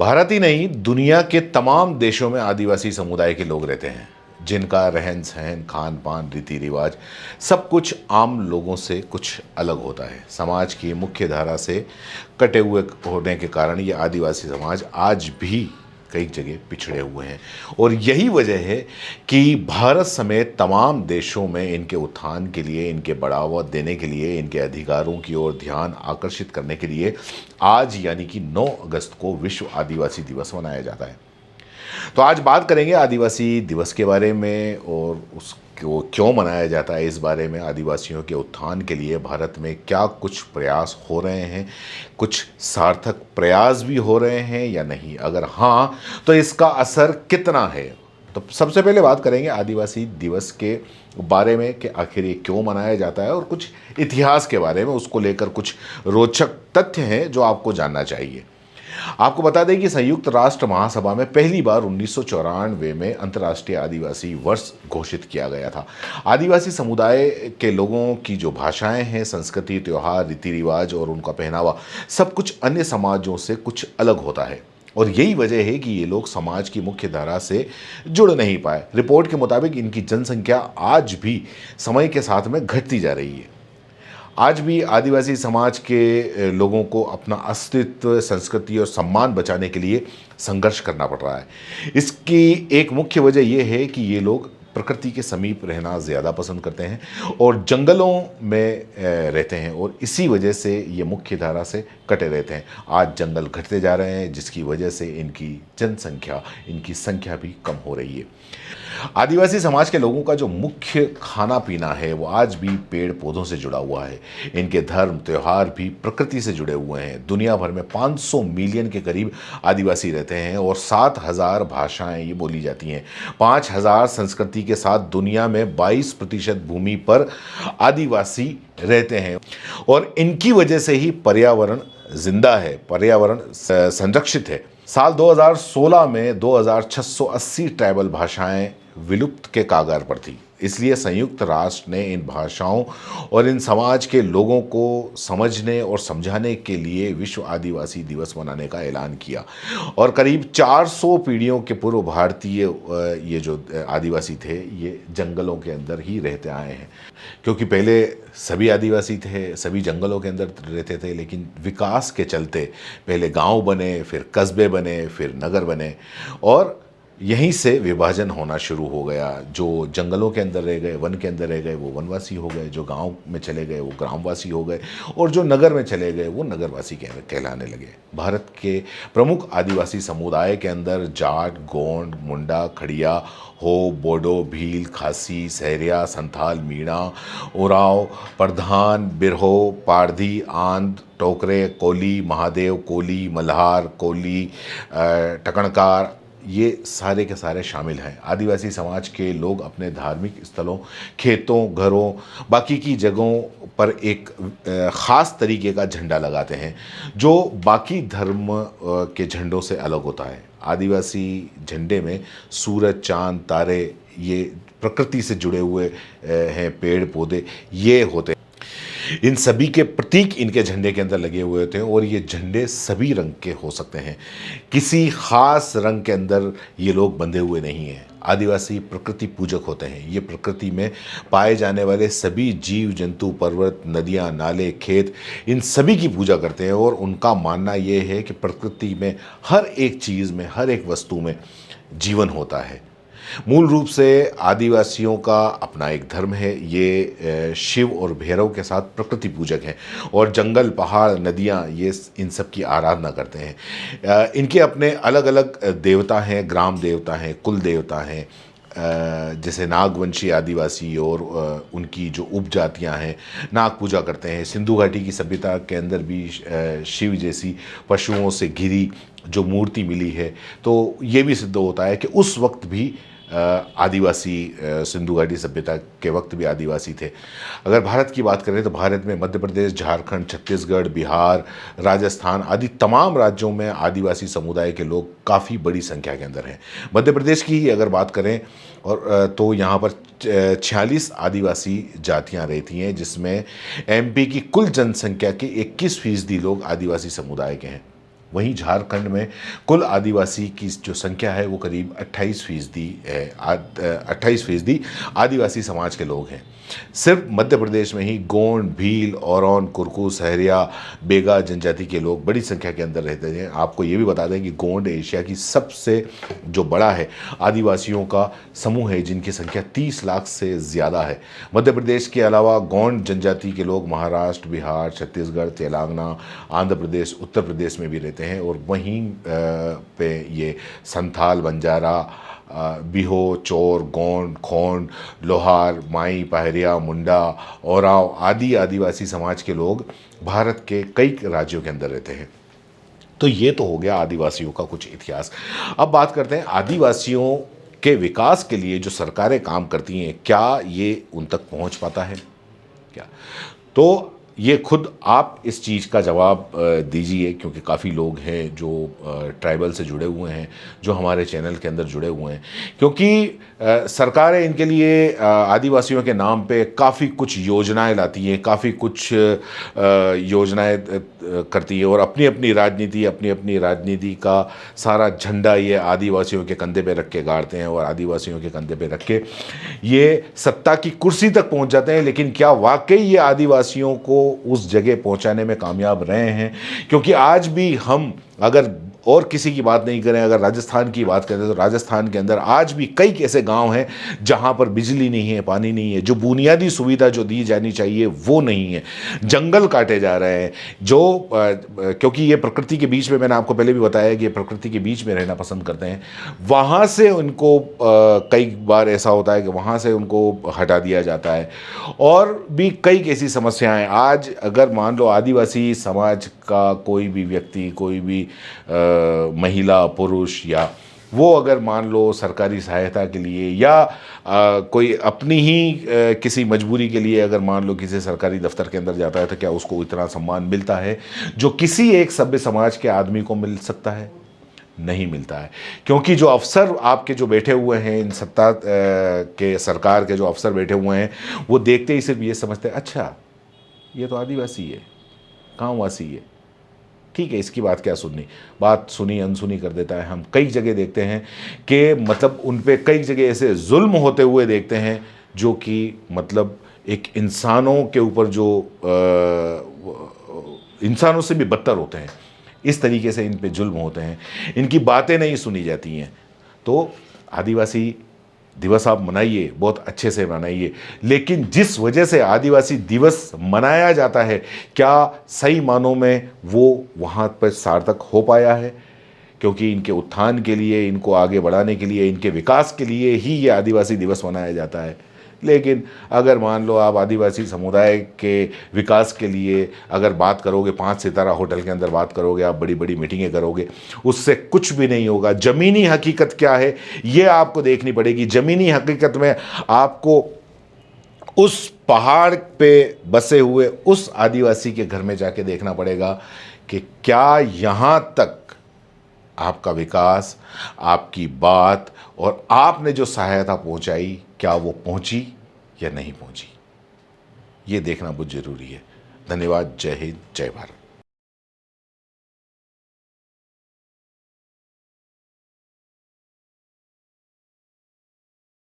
भारत ही नहीं, दुनिया के तमाम देशों में आदिवासी समुदाय के लोग रहते हैं, जिनका रहन सहन, खान पान, रीति रिवाज सब कुछ आम लोगों से कुछ अलग होता है। समाज की मुख्य धारा से कटे हुए होने के कारण ये आदिवासी समाज आज भी कई जगह पिछड़े हुए हैं। और यही वजह है कि भारत समेत तमाम देशों में इनके उत्थान के लिए, इनके बढ़ावा देने के लिए, इनके अधिकारों की ओर ध्यान आकर्षित करने के लिए आज यानी कि 9 अगस्त को विश्व आदिवासी दिवस मनाया जाता है। तो आज बात करेंगे आदिवासी दिवस के बारे में और उसको क्यों मनाया जाता है, इस बारे में। आदिवासियों के उत्थान के लिए भारत में क्या कुछ प्रयास हो रहे हैं, कुछ सार्थक प्रयास भी हो रहे हैं या नहीं, अगर हाँ तो इसका असर कितना है। तो सबसे पहले बात करेंगे आदिवासी दिवस के बारे में कि आखिर ये क्यों मनाया जाता है और कुछ इतिहास के बारे में। उसको लेकर कुछ रोचक तथ्य हैं जो आपको जानना चाहिए। आपको बता दें कि संयुक्त राष्ट्र महासभा में पहली बार 1994 में अंतर्राष्ट्रीय आदिवासी वर्ष घोषित किया गया था। आदिवासी समुदाय के लोगों की जो भाषाएं हैं, संस्कृति, त्योहार, रीति रिवाज और उनका पहनावा सब कुछ अन्य समाजों से कुछ अलग होता है। और यही वजह है कि ये लोग समाज की मुख्य धारा से जुड़ नहीं पाए। रिपोर्ट के मुताबिक इनकी जनसंख्या आज भी समय के साथ में घटती जा रही है। आज भी आदिवासी समाज के लोगों को अपना अस्तित्व, संस्कृति और सम्मान बचाने के लिए संघर्ष करना पड़ रहा है। इसकी एक मुख्य वजह यह है कि ये लोग प्रकृति के समीप रहना ज़्यादा पसंद करते हैं और जंगलों में रहते हैं, और इसी वजह से ये मुख्य धारा से कटे रहते हैं। आज जंगल घटते जा रहे हैं, जिसकी वजह से इनकी जनसंख्या, इनकी संख्या भी कम हो रही है। आदिवासी समाज के लोगों का जो मुख्य खाना पीना है वो आज भी पेड़ पौधों से जुड़ा हुआ है। इनके धर्म, त्यौहार भी प्रकृति से जुड़े हुए हैं। दुनिया भर में 500 मिलियन के करीब आदिवासी रहते हैं और 7,000 भाषाएं ये बोली जाती हैं। 5,000 संस्कृति के साथ दुनिया में 22% भूमि पर आदिवासी रहते हैं और इनकी वजह से ही पर्यावरण जिंदा है, पर्यावरण संरक्षित है। साल 2016 में 2680 ट्राइबल भाषाएं विलुप्त के कागार पर थी। इसलिए संयुक्त राष्ट्र ने इन भाषाओं और इन समाज के लोगों को समझने और समझाने के लिए विश्व आदिवासी दिवस मनाने का ऐलान किया। और करीब 400 पीढ़ियों के पूर्व भारतीय ये जो आदिवासी थे, ये जंगलों के अंदर ही रहते आए हैं। क्योंकि पहले सभी आदिवासी थे, सभी जंगलों के अंदर रहते थे, लेकिन विकास के चलते पहले गांव बने, फिर कस्बे बने, फिर नगर बने और यहीं से विभाजन होना शुरू हो गया। जो जंगलों के अंदर रह गए, वन के अंदर रह गए, वो वनवासी हो गए। जो गांव में चले गए वो ग्रामवासी हो गए और जो नगर में चले गए वो नगरवासी कहलाने लगे। भारत के प्रमुख आदिवासी समुदाय के अंदर जाट, गोंड, मुंडा, खड़िया, हो, बोडो, भील, खासी, सहरिया, संथाल, मीणा, उरांव, प्रधान, बिरहो, पारधी, आंध, टोकरे, कोली, महादेव, कोली, मल्हार, कोली, टकणकार, ये सारे के सारे शामिल हैं। आदिवासी समाज के लोग अपने धार्मिक स्थलों, खेतों, घरों, बाकी की जगहों पर एक ख़ास तरीके का झंडा लगाते हैं जो बाकी धर्म के झंडों से अलग होता है। आदिवासी झंडे में सूरज, चांद, तारे, ये प्रकृति से जुड़े हुए हैं, पेड़ पौधे ये होते हैं। इन सभी के प्रतीक इनके झंडे के अंदर लगे हुए होते हैं और ये झंडे सभी रंग के हो सकते हैं। किसी खास रंग के अंदर ये लोग बंधे हुए नहीं हैं। आदिवासी प्रकृति पूजक होते हैं। ये प्रकृति में पाए जाने वाले सभी जीव जंतु, पर्वत, नदियाँ, नाले, खेत, इन सभी की पूजा करते हैं और उनका मानना ये है कि प्रकृति में हर एक चीज़ में, हर एक वस्तु में जीवन होता है। मूल रूप से आदिवासियों का अपना एक धर्म है। ये शिव और भैरव के साथ प्रकृति पूजक हैं और जंगल, पहाड़, नदियाँ, ये इन सब की आराधना करते हैं। इनके अपने अलग अलग देवता हैं, ग्राम देवता हैं, कुल देवता हैं। जैसे नागवंशी आदिवासी और उनकी जो उपजातियां हैं नाग पूजा करते हैं। सिंधु घाटी की सभ्यता के अंदर भी शिव जैसी पशुओं से घिरी जो मूर्ति मिली है, तो ये भी सिद्ध होता है कि उस वक्त भी आदिवासी, सिंधु घाटी सभ्यता के वक्त भी आदिवासी थे। अगर भारत की बात करें तो भारत में मध्य प्रदेश, झारखंड, छत्तीसगढ़, बिहार, राजस्थान आदि तमाम राज्यों में आदिवासी समुदाय के लोग काफ़ी बड़ी संख्या के अंदर हैं। मध्य प्रदेश की ही अगर बात करें और तो यहाँ पर 46 आदिवासी जातियाँ रहती हैं, जिसमें एमपी की कुल जनसंख्या के 21% लोग आदिवासी समुदाय के हैं। वहीं झारखंड में कुल आदिवासी की जो संख्या है वो करीब 28% है। 28% आदिवासी समाज के लोग हैं। सिर्फ मध्य प्रदेश में ही गोंड, भील, औरौन, कुरकू, सहरिया, बेगा जनजाति के लोग बड़ी संख्या के अंदर रहते हैं। आपको ये भी बता दें कि गोंड एशिया की सबसे जो बड़ा है आदिवासियों का समूह है, जिनकी संख्या 30 लाख से ज़्यादा है। मध्य प्रदेश के अलावा गोंड जनजाति के लोग महाराष्ट्र, बिहार, छत्तीसगढ़, तेलंगाना, आंध्र प्रदेश, उत्तर प्रदेश में भी रहते हैं। और वहीं पे ये संथाल, बंजारा, बिहो, चोर, गोंड, खोंड, लोहार, माई, पहरिया, मुंडा, ओराव आदि आदिवासी समाज के लोग भारत के कई राज्यों के अंदर रहते हैं। तो ये तो हो गया आदिवासियों का कुछ इतिहास। अब बात करते हैं आदिवासियों के विकास के लिए जो सरकारें काम करती हैं, क्या ये उन तक पहुंच पाता है क्या? तो ये खुद आप इस चीज़ का जवाब दीजिए, क्योंकि काफ़ी लोग हैं जो ट्राइबल से जुड़े हुए हैं, जो हमारे चैनल के अंदर जुड़े हुए हैं। क्योंकि सरकारें इनके लिए आदिवासियों के नाम पे काफ़ी कुछ योजनाएं लाती हैं, काफ़ी कुछ योजनाएं करती है, और अपनी अपनी राजनीति का सारा झंडा ये आदिवासियों के कंधे पे रख के गाड़ते हैं और आदिवासियों के कंधे पे रख के ये सत्ता की कुर्सी तक पहुंच जाते हैं। लेकिन क्या वाकई ये आदिवासियों को उस जगह पहुंचाने में कामयाब रहे हैं? क्योंकि आज भी हम अगर और किसी की बात नहीं करें, अगर राजस्थान की बात करें तो राजस्थान के अंदर आज भी कई ऐसे गांव हैं जहां पर बिजली नहीं है, पानी नहीं है, जो बुनियादी सुविधा जो दी जानी चाहिए वो नहीं है। जंगल काटे जा रहे हैं, जो क्योंकि ये प्रकृति के बीच में, मैंने आपको पहले भी बताया कि ये प्रकृति के बीच में रहना पसंद करते हैं। वहाँ से उनको कई बार ऐसा होता है कि वहाँ से उनको हटा दिया जाता है। और भी कई ऐसी समस्याएं आज अगर मान लो आदिवासी समाज का कोई भी व्यक्ति, कोई भी महिला, पुरुष, या वो अगर मान लो सरकारी सहायता के लिए या कोई अपनी ही किसी मजबूरी के लिए अगर मान लो किसी सरकारी दफ्तर के अंदर जाता है, तो क्या उसको इतना सम्मान मिलता है जो किसी एक सभ्य समाज के आदमी को मिल सकता है? नहीं मिलता है। क्योंकि जो अफसर आपके जो बैठे हुए हैं, इन सत्ता के सरकार के जो अफसर बैठे हुए हैं, वो देखते ही सिर्फ ये समझते हैं, अच्छा ये तो आदिवासी है, गाँववासी है, ठीक है, इसकी बात क्या सुननी, बात सुनी अनसुनी कर देता है। हम कई जगह देखते हैं कि मतलब उन पे कई जगह ऐसे जुल्म होते हुए देखते हैं जो कि मतलब एक इंसानों के ऊपर जो इंसानों से भी बदतर होते हैं, इस तरीके से इन पे जुल्म होते हैं, इनकी बातें नहीं सुनी जाती हैं। तो आदिवासी दिवस आप मनाइए, बहुत अच्छे से मनाइए, लेकिन जिस वजह से आदिवासी दिवस मनाया जाता है, क्या सही मानों में वो वहाँ पर सार्थक हो पाया है? क्योंकि इनके उत्थान के लिए, इनको आगे बढ़ाने के लिए, इनके विकास के लिए ही ये आदिवासी दिवस मनाया जाता है। लेकिन अगर मान लो आप आदिवासी समुदाय के विकास के लिए अगर बात करोगे, 5 सितारा होटल के अंदर बात करोगे, आप बड़ी बड़ी मीटिंगें करोगे, उससे कुछ भी नहीं होगा। ज़मीनी हकीकत क्या है ये आपको देखनी पड़ेगी। ज़मीनी हकीकत में आपको उस पहाड़ पे बसे हुए उस आदिवासी के घर में जाके देखना पड़ेगा कि क्या यहाँ तक आपका विकास, आपकी बात और आपने जो सहायता पहुंचाई, क्या वो पहुंची या नहीं पहुंची, ये देखना बहुत ज़रूरी है। धन्यवाद। जय हिंद, जय भारत।